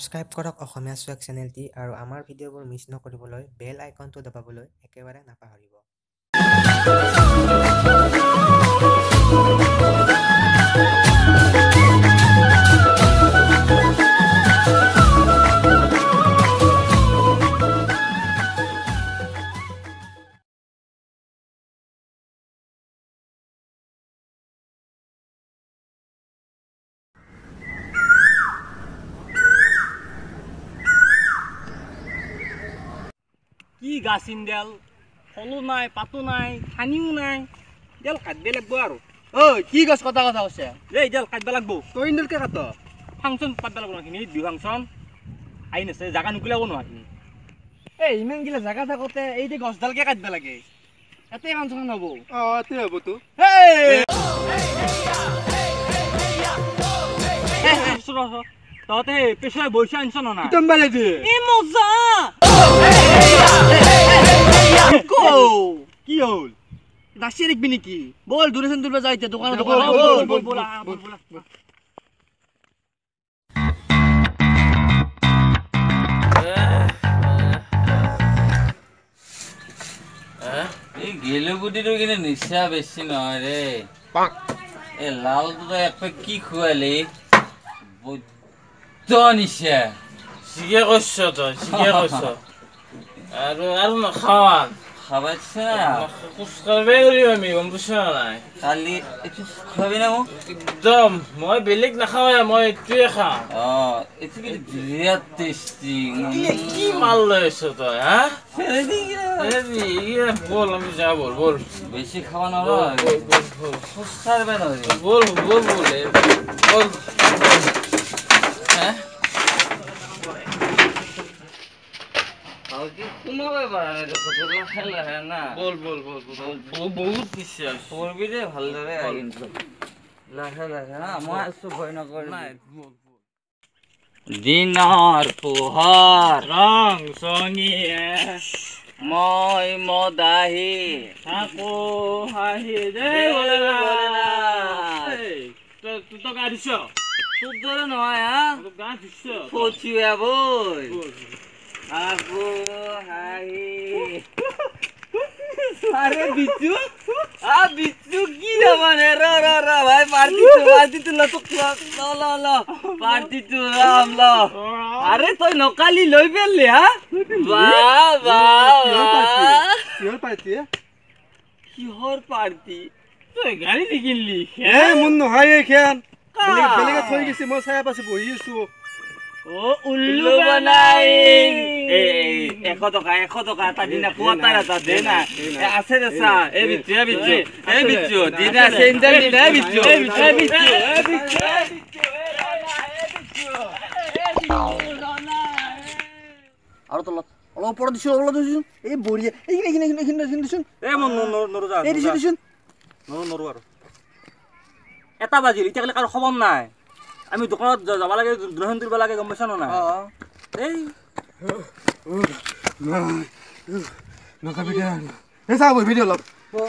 Subscribe কৰক অসমীয়া চুৱেক চেনেলটি আৰু আমাৰ ভিডিঅ'বোৰ মিছ নকৰিবলৈ বেল আইকনটো দবাবলৈ একেবাৰে নাপাহৰিব। কি গাছিন দেল ফলো নাই পাতো নাই ঠানিও নাই দেল কাটবে লাগবো আৰু ঐ কি গছ কথা কৈছে এই দেল কাটবে লাগবো তই ইন্দলকে কাট ফাংচন পাতবা লাগবো নাখিনি বিহু ফাংচন আইন আছে জাগা নুকুলাব নোৱাৰি এই ইমান গিলা জাগা থাকোতে এই যে গছডালকে কাটবে লাগে এতে ফাংচন হ'ব এতে হ'ব তো তহঁতে পেছাই বৈশা আনছ না তম্বালে দি এ মজা কি হল নাচি দেখবি নেকি বল ডোনেশন তুলবা যাই এতিয়া দোকানে বল বল এই গেলুগুটিটো কিন্তু নিচা বেছি নহয় ৰে এই লালটো এক পেক কি খুৱালি বৈদ্য নিচা ঠিকে কৈছ তই ঠিকে কৈছ আৰু নাখাৱা খাব ইচ্ছা না খোজকাঢ়িবই কৰিম আমি গম পাইছ নাই কালি এইটো খুৱাবি না মোক একদম মই বেলেগ নাখাওঁৱে মই এইটোৱে খাওঁ এইটো কিন্তু বিৰাট টেষ্টি কি মাল লৈ আছ তই হা বল আমি যাওঁ বল বল বেছি খাব নহয় খোজ কাঢ়িব নোৱাৰি বল বল বল বল সোমাবই পৰা নাই খেলা না বল বল বল বল বহুত নিচা পঢ়বি দে ভালদৰে কিন্তু লাহে লাহে হা মই আছো ভয় নকৰি দিনৰ পোহৰ ৰং চঙিয়ে মই মদাহী থাকো হাঁহি দে তই গা দিছ তোৰ দৰে নহয় হা গা দিছ ফচুয়া বৈ থাকো হাঁহি আরে বিচ্ছু বিচ্ছু কি রে মানে র ভাই পার্টি তো লতো ল পার্টি তো রাম ল আরে তুই নকালি লই ফেললি হা কিহৰ পাৰ্টি কিহৰ পার্টি তই গাড়ী দেখিলি এ মন নহয় এই খেন বেলেগে থৈ গৈছে মই চাই পাছি বহি আছো ও উল্লু বনাই এই 100 টকা এটা দিনা কোৱাটাৰ এটা দে না আছে ৰে চা এই বিচ্ছু দিনা চেঞ্জাল দিনা বিচ্ছু আৰু তলত অলপ ওপৰত দিছো এই বঢ়িয়া এইখিনি দিছোন এই মন নৰু যা এই দিছোন নৰু আৰু এটা বাজিল এতিয়া কাৰো খবৰ নাই আমি দোকানত যাব লাগে গ্ৰহণ কৰিব লাগে গম পাইছ না এই নকবি দে এই চা বহি অলপ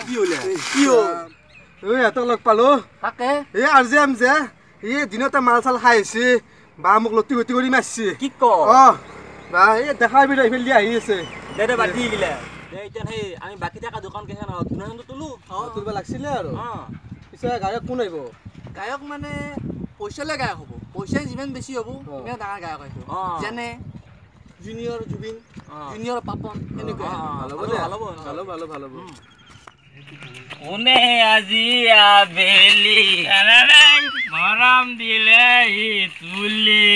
কি হলে কি ঐ এতক লগ পালো তাকে এই আৰজেম যে এই দিনতে মাল চাল খাই আহিছে বা মোক লতি গতি কৰি মাৰছে কি ক বা এই দেখাবি এইফালে আহি আছে দে বাদ দি গিলা এতিয়া সেই আমি বাকি থকা দোকান কেখন গ্ৰহণটো তুলো তুলব লাগছিলে আৰু অ পিছে গায়ক কোন আহিব গায়ক মানে পইচালে গায়ক হ'ব পইচা যিমান বেছি হ'ব সিমান ডাঙৰ গায়ক আহিব যেনে জুনিয়ৰ জুবিন জুনিয়ৰ পাপন এনেকুৱা ভাল হ'ব কোনে আজি আবেলি মৰম দিলে ই তুলি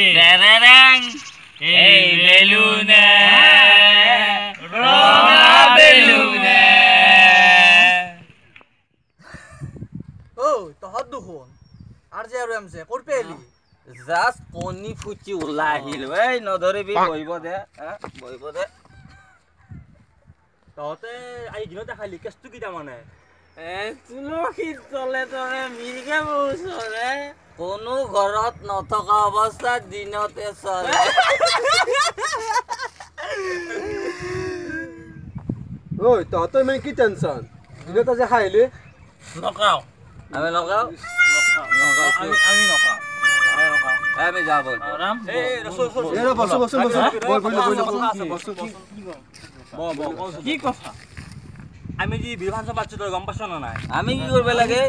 এই বেলুনে ৰঙা বেলুনে ঐ তহঁত দুখন আৰু যে আৰু এম যে ক'ৰ পে আহিলি জাষ্ট কণী ফুটি ওলাই আহিল এই নধৰিবি বহিব দে তহঁতে আহি দিনতে খালি কেছটো কিটা মানে তুলসীৰ তলে তলে মিৰিকে বৌচৰে কোনো ঘৰত নথকা অৱস্থাত দিনতে চলে ঐ তহঁতৰ ইমান কি টেনচন দিনত আজি খাই আহিলি নকাও আমি লগাও আমি নকাও আমি যাব রাম এই রসুল কি কথা আমি যে বিভান পাচ্ছি তোর গম পাচ্ছ না নাই আমি কি করবে লাগে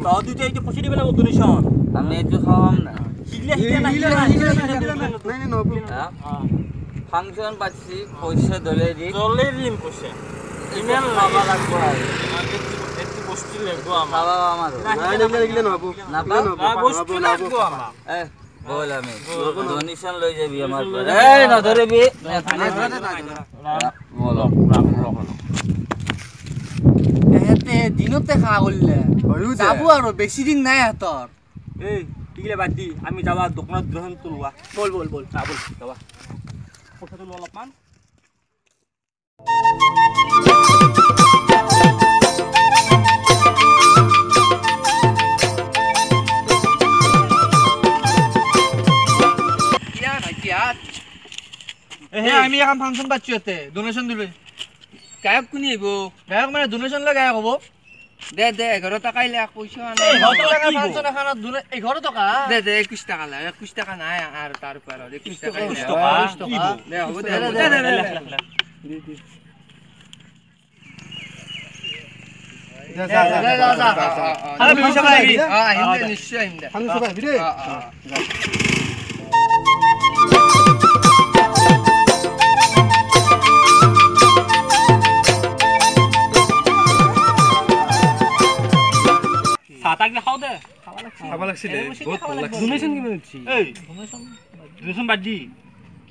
তই দুইটা এইটো পইচা দিবে লাগব ডোনেশন আমি এইটো খাম না ফাংশন পাচ্ছি পয়সা দলে দি জলে দিম পয়সা ইমান খাবা লাগব একটু বস্তু লাগবো আমার খাবা আমার না বস্তু লাগবো আমার এ বল আমি ডোনেশন লই যাবি আমার পরে এই না ধরবি বলো এহেতে দিনতে খাওয়া করলে যাবো আৰু বেছি দিন নাই হাতৰ এই ইগিলা বাদ দি আমি যাবা দোকানত গ্রহণ তুলবা বল বল যাবা পইচা তুলো অলপমান আমি এখন ফাংশন পাচ্ছি ইয়াতে ডোনেশ্যন দিলে গায়ক কোনি আহিব গায়ক মানে ডোনেশ্যন লৈ গায়ক হ'ব দে 11 টকা ইলে পইচা এই 11 টকা ফাংশন এখনত 11 টকা দে 21 টকা লা 21 টকা নাই আৰু তাৰ পৰা 21 টকা 21 টকা দে হ'ব দে আহিম দে নিশ্চয় আহিম দে সাতাক খাও দে খাব লাগছিল বহুত ভাল লাগছিল ডোনেশন কিমান হচ্ছে এই ডোনেশন বাদ দি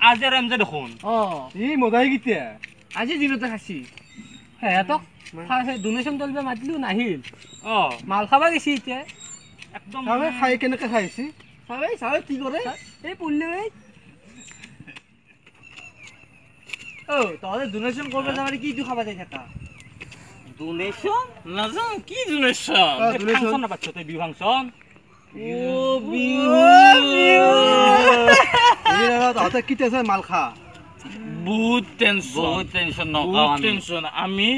আজ আর এমজে দেখুন ই মজাই গিতিয়া আজি দিনতে খাসি হেতক ডোনেশন দলবে মাতিলো নাহিল ও মাল খাবা গেছি এতিয়া একদম খাই কেনেকে খাইছি চাবে কি কৰে এই পড়লে এই ও তহলে ডোনেশ্যন করবে যাবারে কি খাবা যাই থাকা ডোনেশন নাজান কি ডোনেশ্যন ফাংশন না পাচ্ছ তুই বিহু ফাংশন ও বিউ এই দাদা তহতে কি তেছে মাল খা বহুত টেনশন নখাও আমি। টেনশন আমি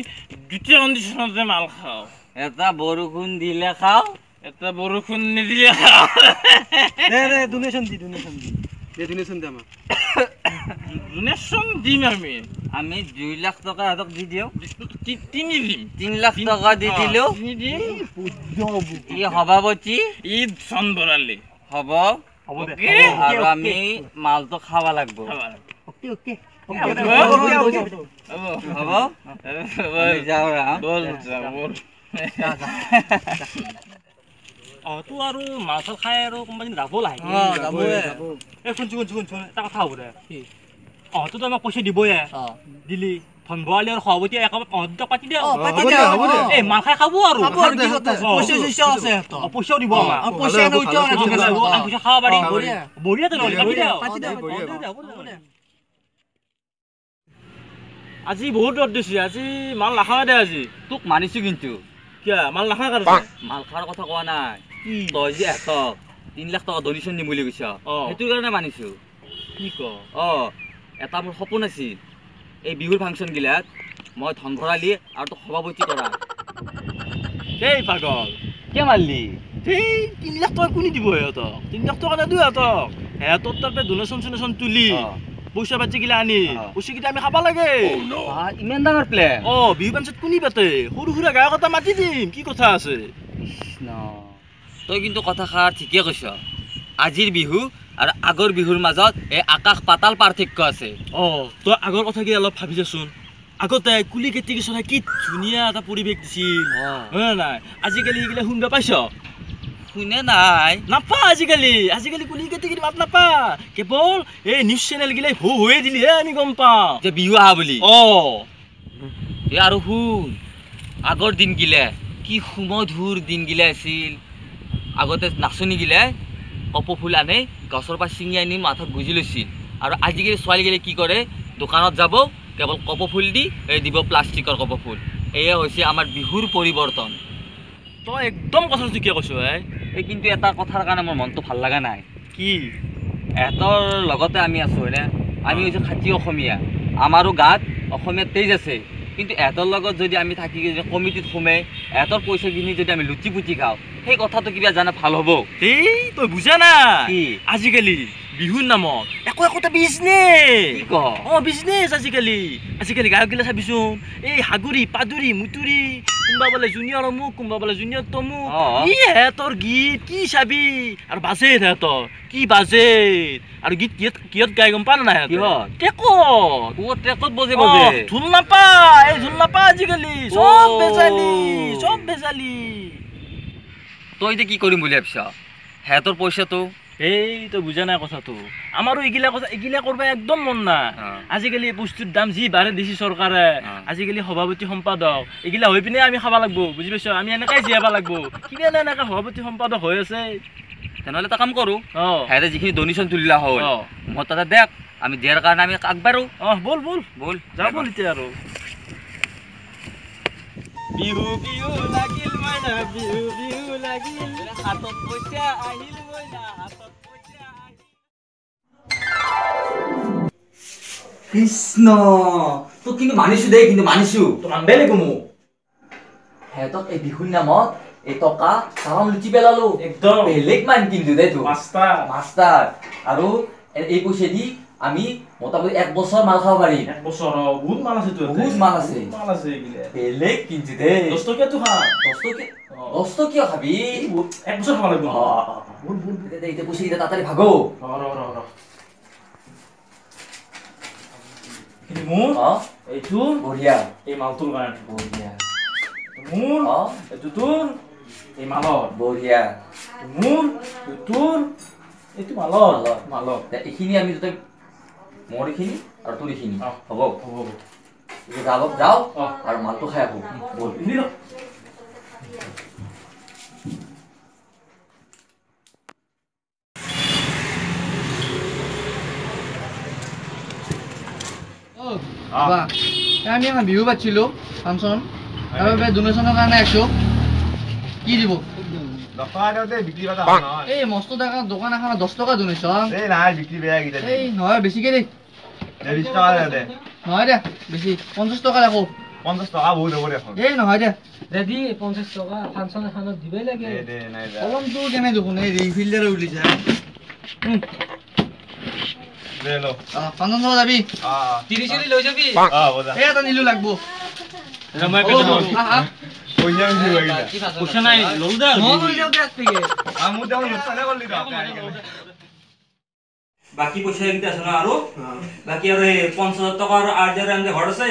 দুটা কন্ডিশনতে মাল খাও এটা বৰষুণ দিলে খাও এটা বৰষুণ নিদিলে খাও দে ডোনেশ্যন দি ডোনেশ্যন দে আমাক ডোনেশ্যন দিম আমি আমি 2 লাখ টকা হাতক দি দিও তিনি দিম 3 লাখ টকা দি দিলো তিনি দিম ই সভাপতি ঈদ চন বৰালি হ'ব হ'ব দে আৰু আমি মালটো খাবা লাগব হ'ব আমি যাওঁ ৰা বল বল তো আৰু মাছ খাই আৰু কোম্পানী যাব লাগে এই শুনছো এটা কথা হ'ব দে তো আমাক পইচা দিবই দিলি ধন ভৰালি আৰু সভাপতি একেবাৰে 5 পাতি দে এই মাল খাই খাব আৰু পইচাও দিব আমাক পইচা খাব পাৰি বঢ়িয়া আজি বহুত ৰদ দিছে আজি মাল নাখাওঁ দে আজি তোক মানিছো কিন্তু কিয় মাল নাখাওঁ কাৰণে মাল খোৱাৰ কথা কোৱা নাই তই যে একক 3 লাখ টকা ডোনেশ্যন দিম বুলি কৈছ সেইটোৰ কাৰণে মানিছো কি ক এটা মোৰ সপোন আছিল এই বিহুৰ ফাংচন গিলাত মই ধন ভৰালি আৰু তোক সভাপতি কৰা এই পাগল কিয় মাৰলি এই 3 লাখ টকা কোনে দিব সিহঁতক 3 লাখ টকা নিদিওঁ সিহঁতক সিহঁতৰ তাতে ডোনেশ্যন তুলি পইচা পাতি গিলা আনি পইচাকেইটা আমি খাব লাগে ইমান ডাঙৰ প্লেন বিহু পাঞ্চত কোনে পাতে সৰু সুৰা গায়ক এটা মাতি দিম কি কথা আছে তই কিন্তু কথাষাৰ ঠিকে কৈছ আজিৰ বিহু আৰু আগৰ বিহুৰ মাজত এই আকাশ পাতাল পাৰ্থক্য আছে তই আগৰ কথাকে অলপ ভাবি যাচোন আগতে কুলি কেতি কিছুমান কি ধুনীয়া এটা পৰিৱেশ দিছিল হয় নাই আজিকালি এইগিলা শুনিব পাইছ শুনে নাই নাপা আজিকালি কুলি কেতি মাত নাপা কেৱল এই নিউজ চেনেল গিলাই হৈয়ে দিলিহে আমি গম পাওঁ যে বিহু আহা বুলি এই আৰু শুন আগৰ দিনগিলা কি সুমধুৰ দিনগিলা আছিল আগতে নাচনীগিলাই কপৌফুল আনে গছৰ পৰা ছিঙি আনি মাথাত গুজি লৈছিল আৰু আজিকালি ছোৱালীগিলাই কি কৰে দোকানত যাব কেৱল কপৌফুল দি দিব প্লাষ্টিকৰ কপৌফুল এয়া হৈছে আমাৰ বিহুৰ পৰিৱৰ্তন তই একদম কথা ঠিকে কৈছ এই কিন্তু এটা কথাৰ কাৰণে মোৰ মনটো ভাল লগা নাই কি এহঁতৰ লগতে আমি আছোঁ হয়নে আমি হৈছোঁ খাতি অসমীয়া আমাৰো গাত অসমীয়া তেজ আছে কিন্তু এহঁতৰ লগত যদি আমি থাকি যদি কমিটিত সোমে এহঁতৰ পইচাখিনি যদি আমি লুচি পুচি খাওঁ সেই কথাটো কিবা জানা ভাল হ'ব এই তই বুজা না কি আজিকালি বিহুৰ নামত একোটা বিজনেছ কি কওঁ বিজনেছ আজিকালি গায়কগিলা চাবিচোন এই হাগুৰি পাদুৰি মুতুৰি কোনোবা বোলে জুনিয়ৰ অমুক কোনোবা বোলে জুনিয়ৰ তমুক ই সিহঁতৰ গীত কি চাবি আৰু বাজেট সিহঁতৰ কি বাজেট আৰু গীত কিহত গাই গম পা নাই কিহত ট্ৰেকত বজে ঢোল নাপা আজিকালি চব বেজালি তই এতিয়া কি কৰিম বুলি ভাবিছ সিহঁতৰ পইচাটো এই তই বুজা নাই কথাটো আমাৰো এগিলা কৰিব একদম মন নাই আজিকালি বস্তুৰ দাম যি বাঢ়ে দিছে চৰকাৰে আজিকালি সভাপতি সম্পাদক এগিলা হৈ পিনে আমি খাব লাগিব বুজি পাইছ আমি এনেকৈ জীয়াব লাগিব কিবা এনেকৈ সভাপতি সম্পাদক হৈ আছে তেনেহ'লে এটা কাম কৰোঁ সিহঁতে যিখিনি ডনেশ্যন তুলিলা হ'ল মোৰ তাতে দেখ আমি দিয়াৰ কাৰণে আমি আগবাঢ়ো বল যাওঁ এতিয়া আৰু বিহু লাগিল মাইনা বিহু লাগিল হাতত পইচা আহিল মইনা হাতত পইচা আহিল কৃষ্ণ তোক কিন্তু মানিছো দেই কিন্তু মানিছো তোক আনবাই লাগিব মোক সিহঁতক এই বিহুৰ নামত এই টকা চালান লুচি পেলালো একদম বেলেগ মান কিন্তু দেই তোৰ মাষ্টাৰ আৰু এই পইচা দি আমি মোটামুটি 1 বছৰ মাল খাব পাৰিম 1 বছৰ বহুত মাল আছে বহুত মাল আছে বেলেগ কিন্তু দেই 10 টকীয়াটো খা 10 টকীয়া খাবি 1 বছৰ খাব লাগিব এতিয়া পইচা কেইটা তাড়াতাড়ি ভাগো মোৰ এইটো বঢ়িয়া এই মালটোৰ কাৰণে বঢ়িয়া মোৰ এইটো তোৰ এই মালৰ বঢ়িয়া মোৰ তোৰ এইটো মালৰ এইখিনি আমি দুটাই মোৰ এইখিনি আৰু তোৰ এইখিনি হ'ব হ'ব যাওঁ আৰু মালটো খাই আহোঁ বল আমি এখন বিহু পাতিছিলো ফাংচন তাৰবাবে ডনেশ্যনৰ কাৰণে আহিছো কি দিব এই মস্ত দোকান এখন 10 টকা ডনেশ্যন এই নহয় বেছিকে দেই নহয় দে বেছি 50 টকা ৰাখো 50 টকা বহুত হ'ব দেখোন এই নহয় দে ৰেডি 50 টকা ফাংচন এখনত দিবই লাগে কলমটো কেনে দেখোন এই ৰিফিল্ডাৰে উলিছে ফাংচন চাব যাবি 30 লৈ যাবি এই এটা নিলো লাগবো পইচা নাই লল দে বাকি পইচা এইকেইটা আছে ন আৰু বাকি আৰু এই 50,000 টকা আৰু আৰ্ডাৰ আনতে ঘৰ আছে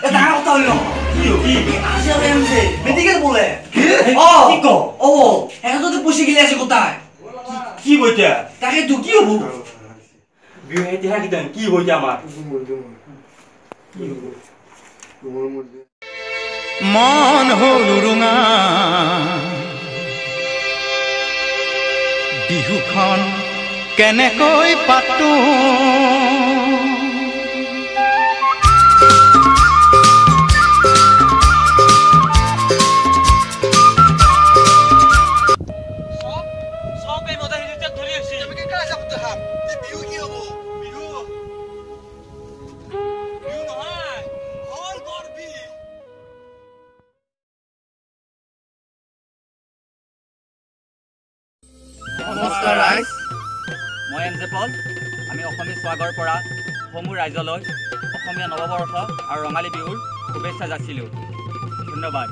এটা কথা হলো কি আছে আর এমসে মেডিকেল বলে কি কো ও এখন তো পুষি গিলে আছে কোথায় কি বইতা তাকে তো কি হবো বিয়ে ইতিহাস কি কি বইতা আমার মন হল রঙা বিহুখন কেনেকৈ পাতো নমস্কাৰ ৰাইজ মই এম জে পল আমি অসমীয়া স্বাগৰ পৰা সমূহ ৰাইজলৈ অসমীয়া নৱবৰ্ষ আৰু ৰঙালী বিহুৰ শুভেচ্ছা যাচিলোঁ ধন্যবাদ।